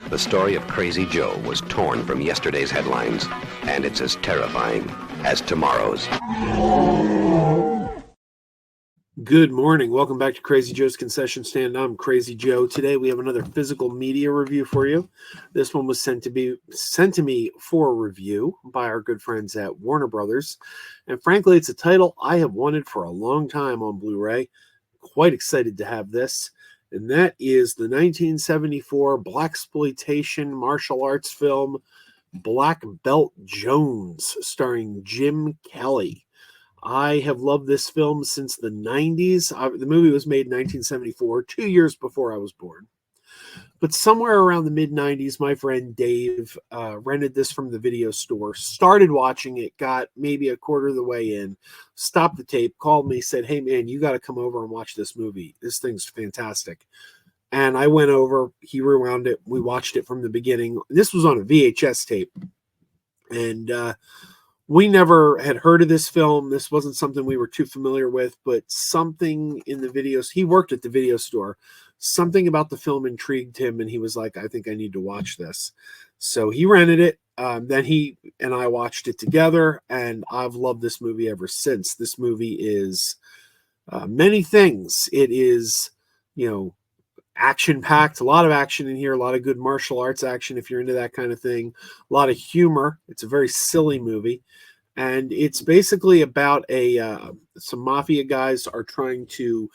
The story of Krazy Joe was torn from yesterday's headlines, and it's as terrifying as tomorrow's. Good morning. Welcome back to Krazy Joe's Concession Stand. I'm Krazy Joe. Today we have another physical media review for you. This one was sent to me for review by our good friends at Warner Brothers. And frankly, it's a title I have wanted for a long time on Blu-ray. Quite excited to have this. And that is the 1974 blaxploitation martial arts film Black Belt Jones, starring Jim Kelly. I have loved this film since the 90s. The movie was made in 1974, 2 years before I was born. But somewhere around the mid-90s, my friend Dave rented this from the video store, started watching it, got maybe a quarter of the way in, stopped the tape, called me, said, "Hey, man, you got to come over and watch this movie. This thing's fantastic." And I went over, he rewound it, we watched it from the beginning. This was on a VHS tape. And we never had heard of this film. This wasn't something we were too familiar with, but something in the videos, he worked at the video store. Something about the film intrigued him, and he was like, "I think I need to watch this." So he rented it. Then he and I watched it together, and I've loved this movie ever since. This movie is many things. It is, action-packed, a lot of action in here, a lot of good martial arts action if you're into that kind of thing, a lot of humor. It's a very silly movie, and it's basically about some mafia guys are trying to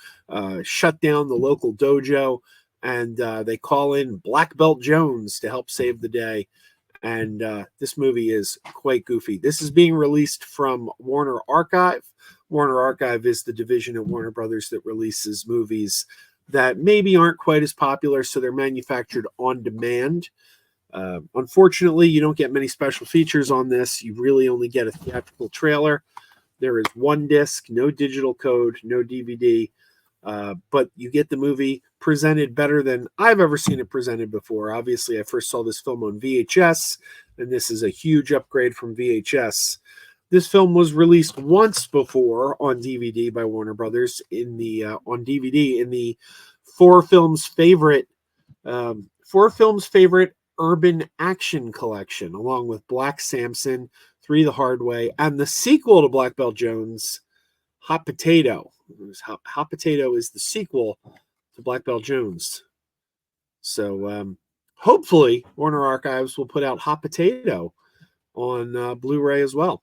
shut down the local dojo, and they call in Black Belt Jones to help save the day. And this movie is quite goofy. This is being released from Warner Archive. Warner Archive is the division of Warner Brothers that releases movies that maybe aren't quite as popular, so they're manufactured on demand. Unfortunately, you don't get many special features on this. You really only get a theatrical trailer. There is one disc, no digital code, no DVD, but you get the movie presented better than I've ever seen it presented before. Obviously, I first saw this film on VHS, and this is a huge upgrade from VHS. This film was released once before on DVD by Warner Brothers on DVD in the Four Films Favorite Urban Action Collection, along with Black Samson, Three the Hard Way, and the sequel to Black Belt Jones, Hot Potato. Hot Potato is the sequel to Black Belt Jones. So hopefully Warner Archives will put out Hot Potato on Blu-ray as well.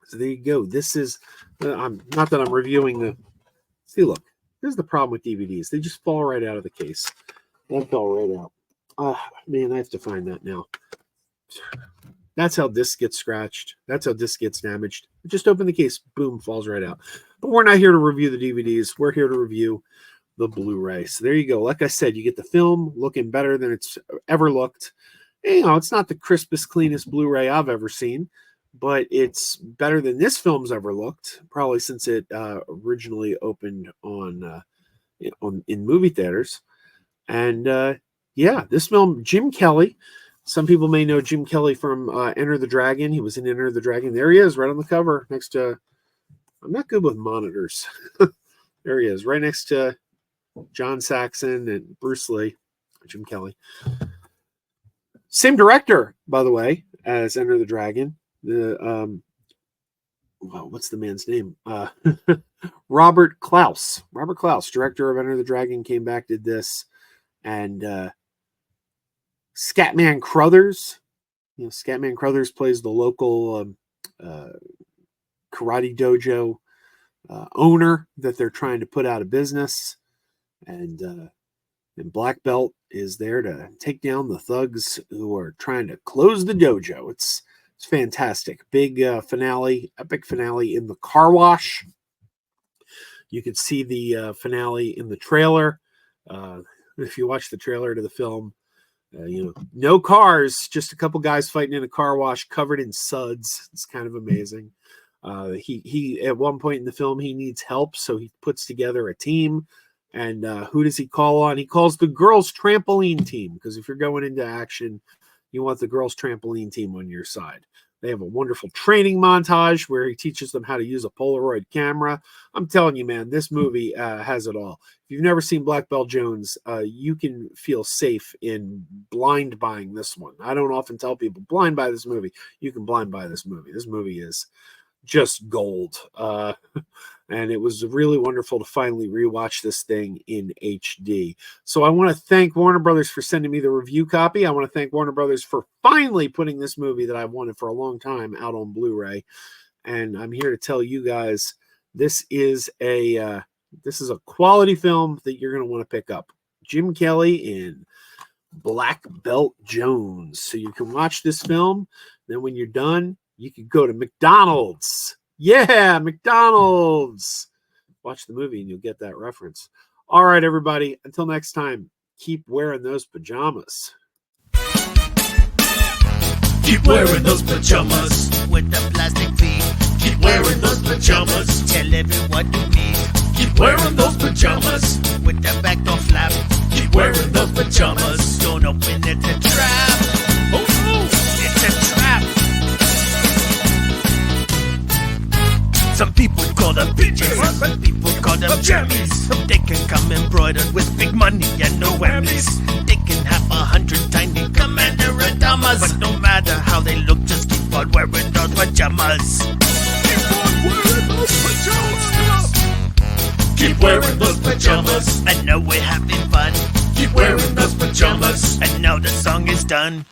So there you go. This is, I'm not that I'm reviewing the, see, look, here's the problem with DVDs. They just fall right out of the case. That fell right out. Man, I have to find that now. That's how disc gets scratched. That's how disc gets damaged. Just open the case, boom, falls right out. But we're not here to review the DVDs. We're here to review the Blu-ray. So there you go. Like I said, you get the film looking better than it's ever looked. And, it's not the crispest, cleanest Blu-ray I've ever seen, but it's better than this film's ever looked, probably since it originally opened in movie theaters. And this film, Jim Kelly. Some people may know Jim Kelly from Enter the Dragon. He was in Enter the Dragon. There he is, right on the cover, next to. I'm not good with monitors. There he is, right next to John Saxon and Bruce Lee. Jim Kelly. Same director, by the way, as Enter the Dragon. What's the man's name? Robert Klaus. Robert Klaus, director of Enter the Dragon, came back, did this, and Scatman Crothers. Scatman Crothers plays the local karate dojo owner that they're trying to put out of business, and Black Belt is there to take down the thugs who are trying to close the dojo. It's fantastic. Big finale, epic finale in the car wash. You can see the finale in the trailer. If you watch the trailer to the film, no cars, just a couple guys fighting in a car wash covered in suds. It's kind of amazing. He at one point in the film, he needs help, so he puts together a team. And who does he call on? He calls the girls' trampoline team, because if you're going into action, you want the girls' trampoline team on your side. They have a wonderful training montage where he teaches them how to use a Polaroid camera. I'm telling you, man, this movie has it all. If you've never seen Black Belt Jones, you can feel safe in blind buying this one. I don't often tell people blind buy this movie. You can blind buy this movie. This movie is just gold. And it was really wonderful to finally rewatch this thing in HD. So I want to thank Warner Brothers for sending me the review copy. I want to thank Warner Brothers for finally putting this movie that I've wanted for a long time out on Blu-ray. And I'm here to tell you guys, this is a quality film that you're going to want to pick up. Jim Kelly in Black Belt Jones. So you can watch this film. Then when you're done, you can go to McDonald's. Yeah, McDonald's. Watch the movie and you'll get that reference. All right, everybody. Until next time, keep wearing those pajamas. Keep wearing those pajamas with the plastic feet. Keep wearing those pajamas. Tell everyone you meet. Keep wearing those pajamas with the back door flap. Keep wearing those pajamas. Don't open it, it's a trap. Oh no, it's a trap. Some people call them PJs, some people call them jammies. They can come embroidered with big money and no whammies. They can have 100 tiny commander Adamas, but no matter how they look, just keep on wearing those pajamas. Keep on wearing those pajamas. Keep wearing those pajamas. I know we're having fun. Keep wearing those pajamas. And now the song is done.